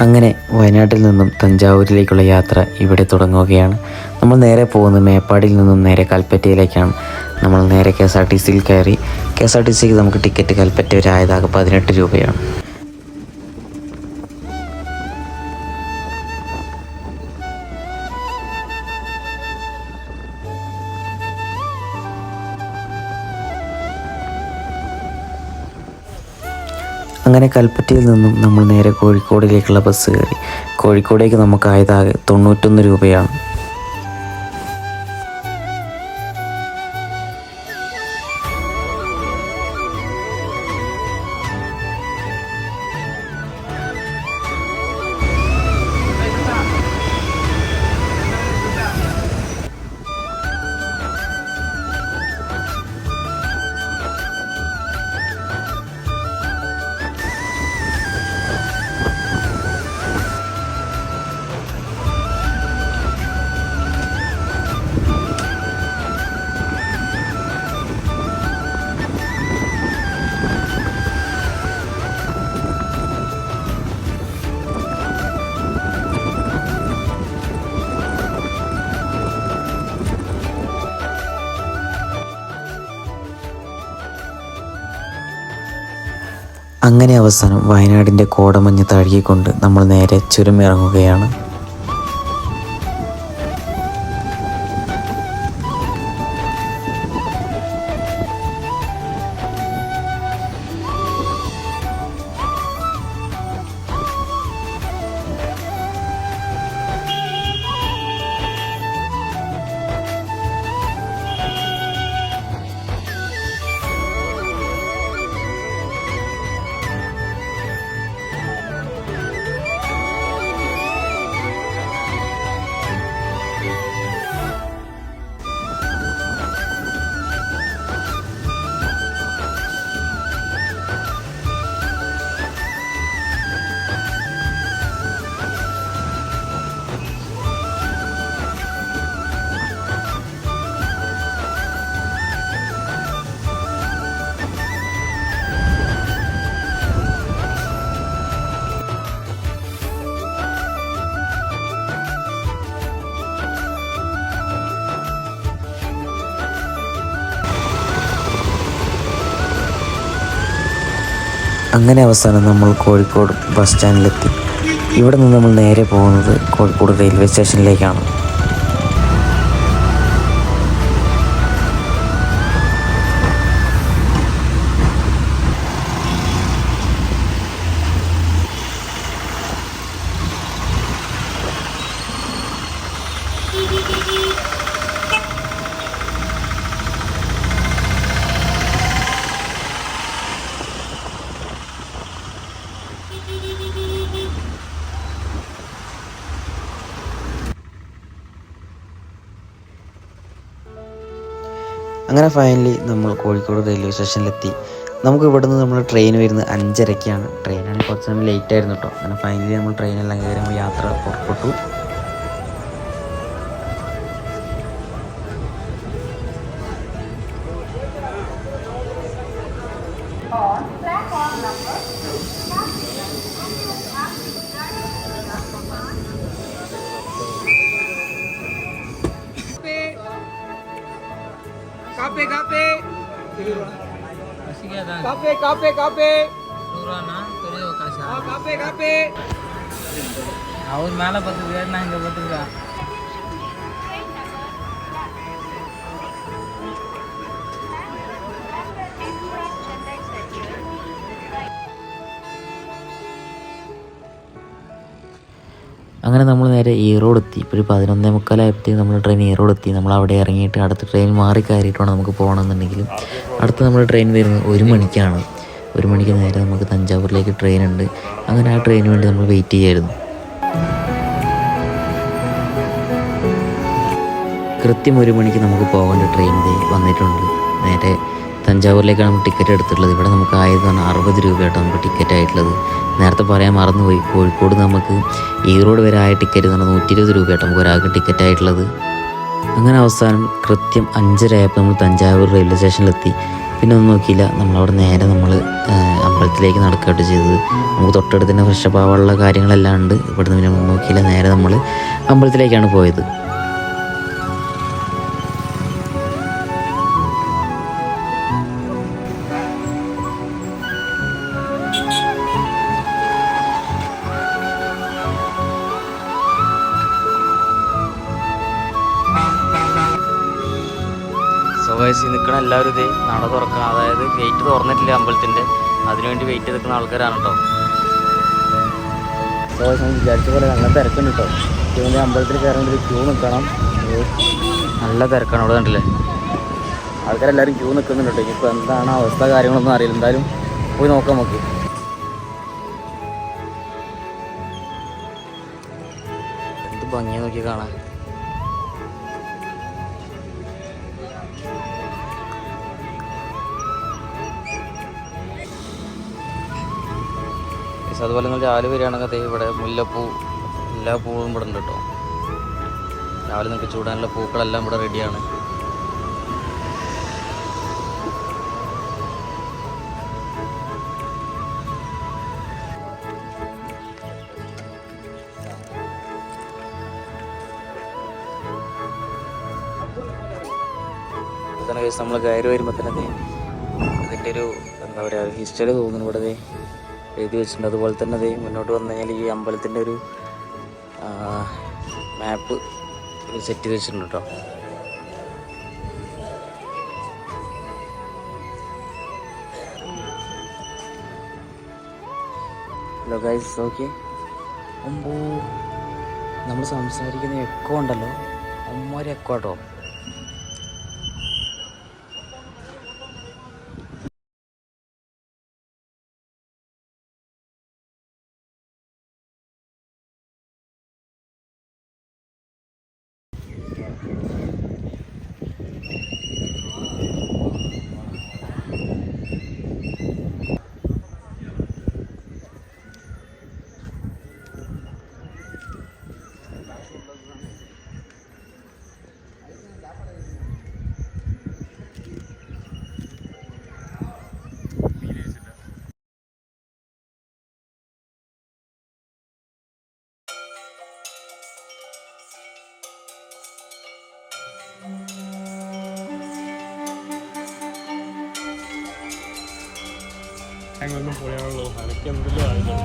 അങ്ങനെ വയനാട്ടിൽ നിന്നും തഞ്ചാവൂരിലേക്കുള്ള യാത്ര ഇവിടെ തുടങ്ങുകയാണ്. നമ്മൾ നേരെ പോകുന്നത് മേപ്പാടിയിൽ നിന്നും നേരെ കൽപ്പറ്റയിലേക്കാണ്. നമ്മൾ നേരെ KSRTCയിൽ കയറി. KSRTCക്ക് നമുക്ക് ടിക്കറ്റ് കൽപ്പറ്റ വരെ ആയതാകെ 18 രൂപയാണ്. അങ്ങനെ കൽപ്പറ്റയിൽ നിന്നും നമ്മൾ നേരെ കോഴിക്കോടിലേക്കുള്ള ബസ് കയറി. കോഴിക്കോടേക്ക് നമുക്കായതാകെ 91 രൂപയാണ്. അങ്ങനെ അവസാനം വയനാടിൻ്റെ കോടമഞ്ഞ് തഴുകിക്കൊണ്ട് നമ്മൾ നേരെ ചുരം ഇറങ്ങുകയാണ്. അങ്ങനെ അവസാനം നമ്മൾ കോഴിക്കോട് ബസ് സ്റ്റാൻഡിലെത്തി. ഇവിടെ നിന്ന് നമ്മൾ നേരെ പോകുന്നത് കോഴിക്കോട് റെയിൽവേ സ്റ്റേഷനിലേക്കാണ്. അങ്ങനെ ഫൈനലി നമ്മൾ കോഴിക്കോട് റെയിൽവേ സ്റ്റേഷനിലെത്തി. നമുക്ക് ഇവിടുന്ന് നമ്മൾ ട്രെയിൻ വരുന്നത് 5:30-ക്കാണ്. ട്രെയിനാണെങ്കിൽ കുറച്ച് സമയം ലേറ്റ് ആയിരുന്നു കേട്ടോ. അങ്ങനെ ഫൈനലി നമ്മൾ ട്രെയിനെല്ലാം കയറി നമ്മൾ യാത്ര പുറപ്പെട്ടു. ಅವ್ರ ಮೇಲೆ ಬರ್ತದೆ ಹಂಗೆ ಬರ್ತದ. അങ്ങനെ നമ്മൾ നേരെ ഈറോഡ് എത്തി. ഇപ്പോൾ ഒരു 11:45 നമ്മൾ ട്രെയിൻ ഈറോഡ് എത്തി. നമ്മൾ അവിടെ ഇറങ്ങിയിട്ട് അടുത്ത ട്രെയിൻ മാറി കയറിയിട്ട് വേണം നമുക്ക് പോകണമെന്നുണ്ടെങ്കിലും. അടുത്ത നമ്മൾ ട്രെയിൻ വരുന്നത് 1 മണിക്കാണ്. 1 മണിക്ക് നേരെ നമുക്ക് തഞ്ചാവൂരിലേക്ക് ട്രെയിൻ ഉണ്ട്. അങ്ങനെ ആ ട്രെയിനിന് വേണ്ടി നമ്മൾ വെയിറ്റ് ചെയ്യായിരുന്നു. കൃത്യം 1 മണിക്ക് നമുക്ക് പോകേണ്ട ട്രെയിൻ വന്നിട്ടുണ്ട്. നേരെ തഞ്ചാവൂരിലേക്കാണ് നമ്മൾ ടിക്കറ്റ് എടുത്തിട്ടുള്ളത്. ഇവിടെ നമുക്ക് ആയതാണ് 60 രൂപയായിട്ട് നമുക്ക് ടിക്കറ്റ് ആയിട്ടുള്ളത്. നേരത്തെ പറയാൻ മറന്നുപോയി, കോഴിക്കോട് നമുക്ക് ഈറോഡ് വരെ ആയ ടിക്കറ്റ് എന്ന് പറഞ്ഞാൽ 120 രൂപയായിട്ട് നമുക്ക് ഒരാൾക്ക് ടിക്കറ്റ് ആയിട്ടുള്ളത്. അങ്ങനെ അവസാനം കൃത്യം 5:30 ആയപ്പോൾ നമ്മൾ തഞ്ചാവൂർ റെയിൽവേ സ്റ്റേഷനിലെത്തി. പിന്നെ ഒന്നും നോക്കിയില്ല, നമ്മളവിടെ നേരെ നമ്മൾ അമ്പലത്തിലേക്ക് നടക്കുകയായിട്ട് ചെയ്തത്. നമുക്ക് തൊട്ടടുത്ത് തന്നെ ഫ്രഷപ്പ് ആവാനുള്ള കാര്യങ്ങളെല്ലാം ഉണ്ട്. ഇവിടുന്ന് പിന്നെ ഒന്നും നോക്കിയില്ല, നേരെ നമ്മൾ അമ്പലത്തിലേക്കാണ് പോയത്. നിൽക്കണ എല്ലാവരും ഇതേ നട തുറക്കുക, അതായത് ഗേറ്റ് തുറന്നിട്ടില്ല അമ്പലത്തിൻ്റെ, അതിനുവേണ്ടി വെയിറ്റ് ചെയ്ത് നിൽക്കുന്ന ആൾക്കാരാണ് കേട്ടോ. വിചാരിച്ച പോലെ നല്ല തിരക്കുണ്ട് കേട്ടോ. ഇവൻ്റെ അമ്പലത്തിൽ കയറേണ്ട ക്യൂ നിൽക്കണം, നല്ല തിരക്കാണ് അവിടെ. കണ്ടില്ലേ, ആൾക്കാരെല്ലാവരും ക്യൂ നിൽക്കുന്നുണ്ട് കേട്ടോ. ഇനിയിപ്പോൾ എന്താണ് അവസ്ഥ കാര്യങ്ങളൊന്നും അറിയില്ല, എന്തായാലും പോയി നോക്കാം നമുക്ക്. എന്ത് ഭംഗിയാ നോക്കി കാണാൻ. അതുപോലെ നിങ്ങൾ രാവിലെ വരികയാണെങ്കിൽ ഇവിടെ മുല്ലപ്പൂ എല്ലാ പൂവും ഇവിടെ ഉണ്ട് കേട്ടോ. രാവിലെ നിങ്ങൾക്ക് ചൂടാനുള്ള പൂക്കളെല്ലാം ഇവിടെ റെഡിയാണ്. നമ്മൾ കയറി വരുമ്പോൾ തന്നെ അതിൻ്റെ ഒരു എന്താ പറയുക ഹിസ്റ്ററി തോന്നുന്നു ഇവിടെ എഴുതി വെച്ചിട്ടുണ്ട്. അതുപോലെ തന്നെ അത് മുന്നോട്ട് വന്നു കഴിഞ്ഞാൽ ഈ അമ്പലത്തിൻ്റെ ഒരു മാപ്പ് സെറ്റ് ചെയ്ത് വെച്ചിട്ടുണ്ട് കേട്ടോ. Hello guys, okay. അമ്പോ നമ്മൾ സംസാരിക്കുന്ന എക്കോ ഉണ്ടല്ലോ, അമ്മൊരു എക്കോ കേട്ടോ. ഞങ്ങളൊന്നും പോയാണല്ലോ, അനക്ക് എന്തെങ്കിലും ആയിരുന്നു.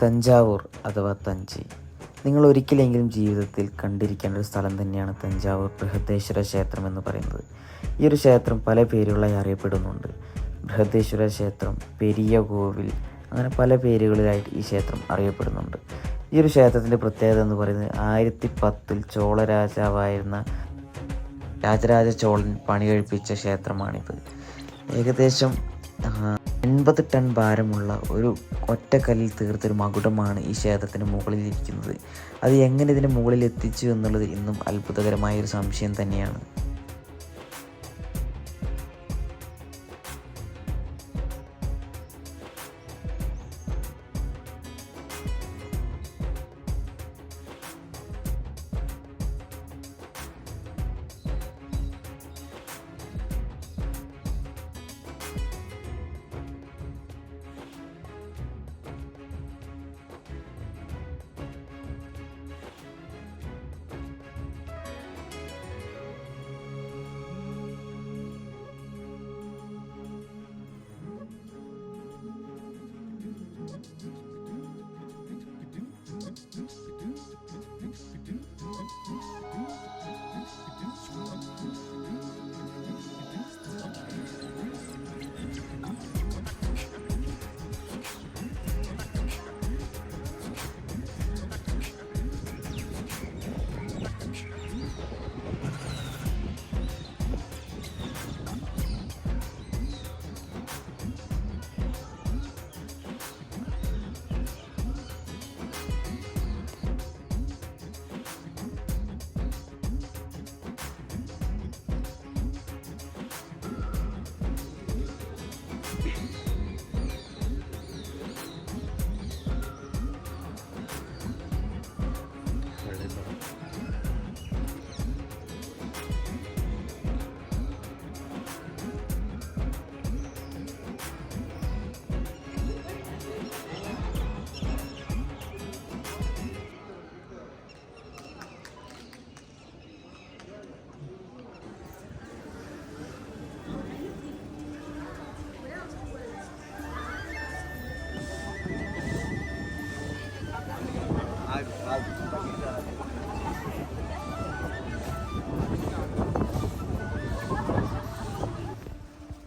തഞ്ചാവൂർ അഥവാ തഞ്ചി. നിങ്ങൾ ഒരിക്കലെങ്കിലും ജീവിതത്തിൽ കണ്ടിരിക്കേണ്ട ഒരു സ്ഥലം തന്നെയാണ് തഞ്ചാവൂർ ബൃഹദേശ്വര ക്ഷേത്രം എന്ന് പറയുന്നത്. ഈ ഒരു ക്ഷേത്രം പല പേരുകളായി അറിയപ്പെടുന്നുണ്ട്. ബൃഹദേശ്വര ക്ഷേത്രം, പെരിയ കോവിൽ, അങ്ങനെ പല പേരുകളിലായിട്ട് ഈ ക്ഷേത്രം അറിയപ്പെടുന്നുണ്ട്. ഈ ഒരു ക്ഷേത്രത്തിൻ്റെ പ്രത്യേകത എന്ന് പറയുന്നത് 1010 ചോള രാജാവായിരുന്ന രാജരാജ ചോളൻ പണി കഴിപ്പിച്ച ക്ഷേത്രമാണിത്. ഏകദേശം 80 ടൺ ഭാരമുള്ള ഒരു ഒറ്റക്കല്ലിൽ തീർത്തൊരു മകുടമാണ് ഈ ക്ഷേത്രത്തിന് മുകളിൽ ഇരിക്കുന്നത്. അത് എങ്ങനെ ഇതിന് മുകളിൽ എത്തിച്ചു എന്നുള്ളത് ഇന്നും അത്ഭുതകരമായൊരു സംശയം തന്നെയാണ്.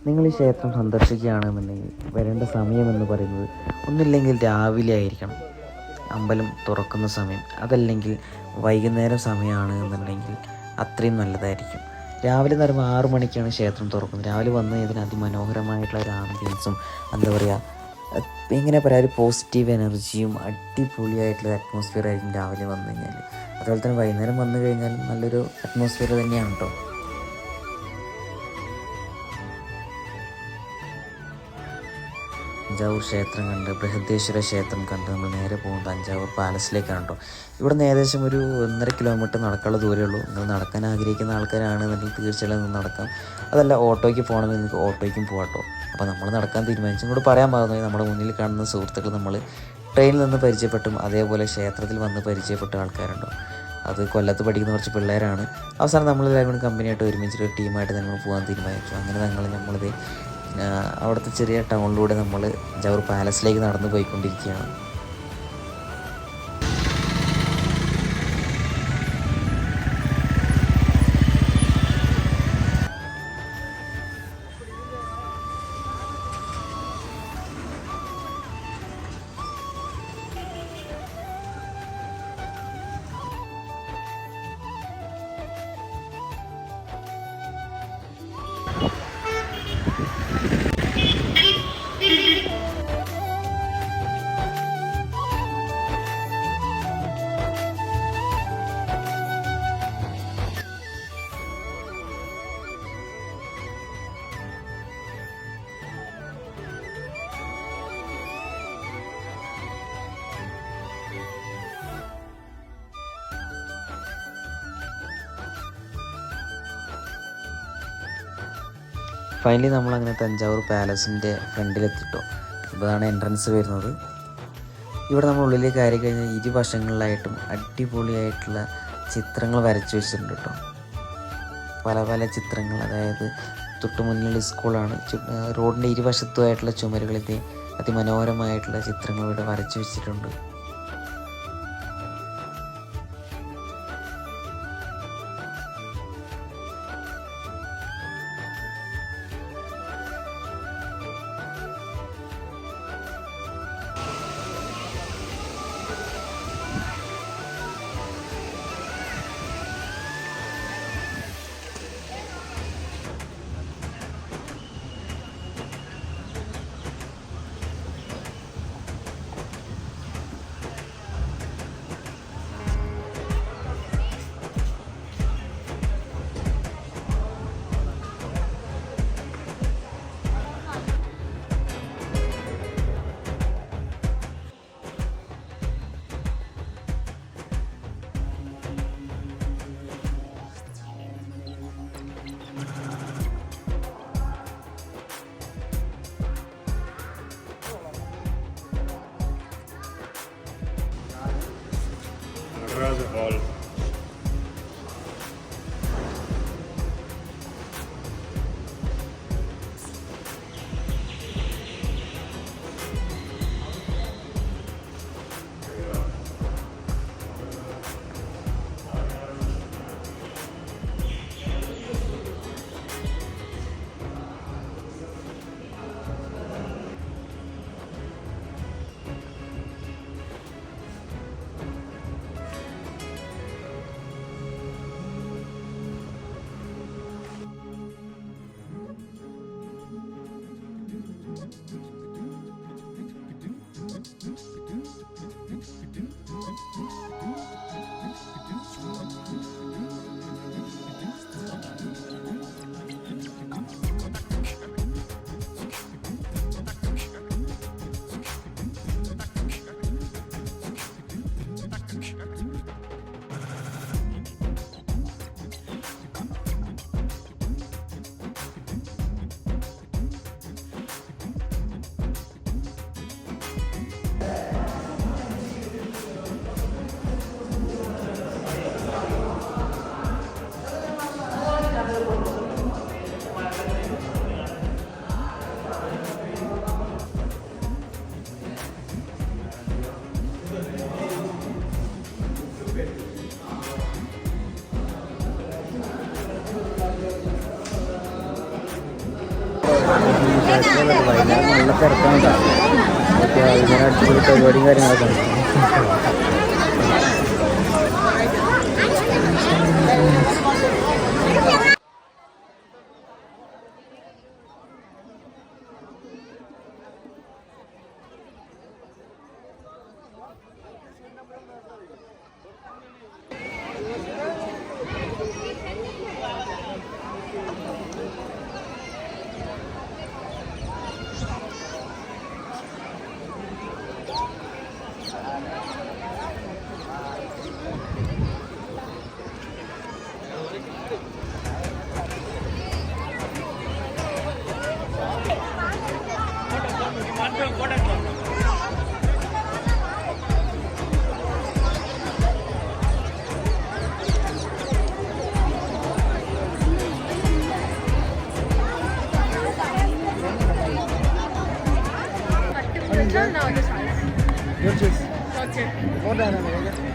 നിങ്ങൾ ഈ ക്ഷേത്രം സന്ദർശിക്കുകയാണെന്നുണ്ടെങ്കിൽ വരേണ്ട സമയമെന്ന് പറയുന്നത് ഒന്നില്ലെങ്കിൽ രാവിലെ ആയിരിക്കണം, അമ്പലം തുറക്കുന്ന സമയം. അതല്ലെങ്കിൽ വൈകുന്നേരം സമയമാണ് എന്നുണ്ടെങ്കിൽ അത്രയും നല്ലതായിരിക്കും. രാവിലെ എന്ന് പറയുമ്പോൾ 6 മണിക്കാണ് ക്ഷേത്രം തുറക്കുന്നത്. രാവിലെ വന്നു കഴിഞ്ഞാൽ അതിമനോഹരമായിട്ടുള്ള ഒരു ആംബിയൻസും എന്താ പറയുക, എങ്ങനെ പറയാം, ഒരു പോസിറ്റീവ് എനർജിയും അടിപൊളിയായിട്ടുള്ള അറ്റ്മോസ്ഫിയർ ആയിരിക്കും രാവിലെ വന്നു കഴിഞ്ഞാൽ. അതുപോലെ തന്നെ വൈകുന്നേരം വന്നു കഴിഞ്ഞാലും നല്ലൊരു അറ്റ്മോസ്ഫിയർ തന്നെയാണ് കേട്ടോ. തഞ്ചാവൂർ ക്ഷേത്രം കണ്ട്, ബൃഹദേശ്വര ക്ഷേത്രം കണ്ട് നമ്മൾ നേരെ പോകും തഞ്ചാവൂർ പാലസിലേക്കാണ് കേട്ടോ. ഇവിടെ നിന്ന് ഏകദേശം ഒരു 1.5 കിലോമീറ്റർ നടക്കാനുള്ള ദൂരമേ ഉള്ളൂ. നിങ്ങൾ നടക്കാൻ ആഗ്രഹിക്കുന്ന ആൾക്കാരാണെന്നുണ്ടെങ്കിൽ തീർച്ചയായും നടക്കാം. അതല്ല ഓട്ടോയ്ക്ക് പോകണമെങ്കിൽ നിങ്ങൾക്ക് ഓട്ടോയ്ക്കും പോകാം കേട്ടോ. അപ്പോൾ നമ്മൾ നടക്കാൻ തീരുമാനിച്ചു. ഇങ്ങോട്ട് പറയാൻ പാകുന്നത് നമ്മുടെ മുന്നിൽ കാണുന്ന സുഹൃത്തുക്കൾ നമ്മൾ ട്രെയിനിൽ നിന്ന് പരിചയപ്പെട്ടും അതേപോലെ ക്ഷേത്രത്തിൽ വന്ന് പരിചയപ്പെട്ട ആൾക്കാരുണ്ടോ. അത് കൊല്ലത്ത് പഠിക്കുന്ന കുറച്ച് പിള്ളേരാണ്. അവസാനം നമ്മളെല്ലാവരും കൂടി കമ്പനിയായിട്ട് ഒരുമിച്ചിട്ട് ഒരു ടീമായിട്ട് നമ്മൾ പോകാൻ തീരുമാനിച്ചു. അങ്ങനെ നമ്മളിത് അവിടുത്തെ ചെറിയ ടൗണിലൂടെ നമ്മൾ തഞ്ചാവൂർ പാലസിലേക്ക് നടന്നു പോയിക്കൊണ്ടിരിക്കുകയാണ്. ഫൈനലി നമ്മളങ്ങനെ തഞ്ചാവൂർ പാലസിൻ്റെ ഫ്രണ്ടിലെത്തിട്ടോ. ഇതാണ് എൻട്രൻസ് വരുന്നത്. ഇവിടെ നമ്മൾ ഉള്ളിലേക്ക് കയറി കഴിഞ്ഞാൽ ഇരുവശങ്ങളിലായിട്ടും അടിപൊളിയായിട്ടുള്ള ചിത്രങ്ങൾ വരച്ചു വെച്ചിട്ടുണ്ട് കേട്ടോ. പല പല ചിത്രങ്ങൾ, അതായത് തൊട്ട് മുന്നിലുള്ള സ്കൂളാണ്. റോഡിൻ്റെ ഇരുവശത്തുമായിട്ടുള്ള ചുമരുകളിൽ അതിമനോഹരമായിട്ടുള്ള ചിത്രങ്ങൾ ഇവിടെ വരച്ചു വെച്ചിട്ടുണ്ട്. ball. വൈകുന്നേരം നല്ല തിരക്കാണ് ഓക്കെ വൈകുന്നേരം അടിച്ചുപൊളി പരിപാടിയും കാര്യങ്ങളൊക്കെ ഉണ്ട്. No, this one. Your choice. Okay. What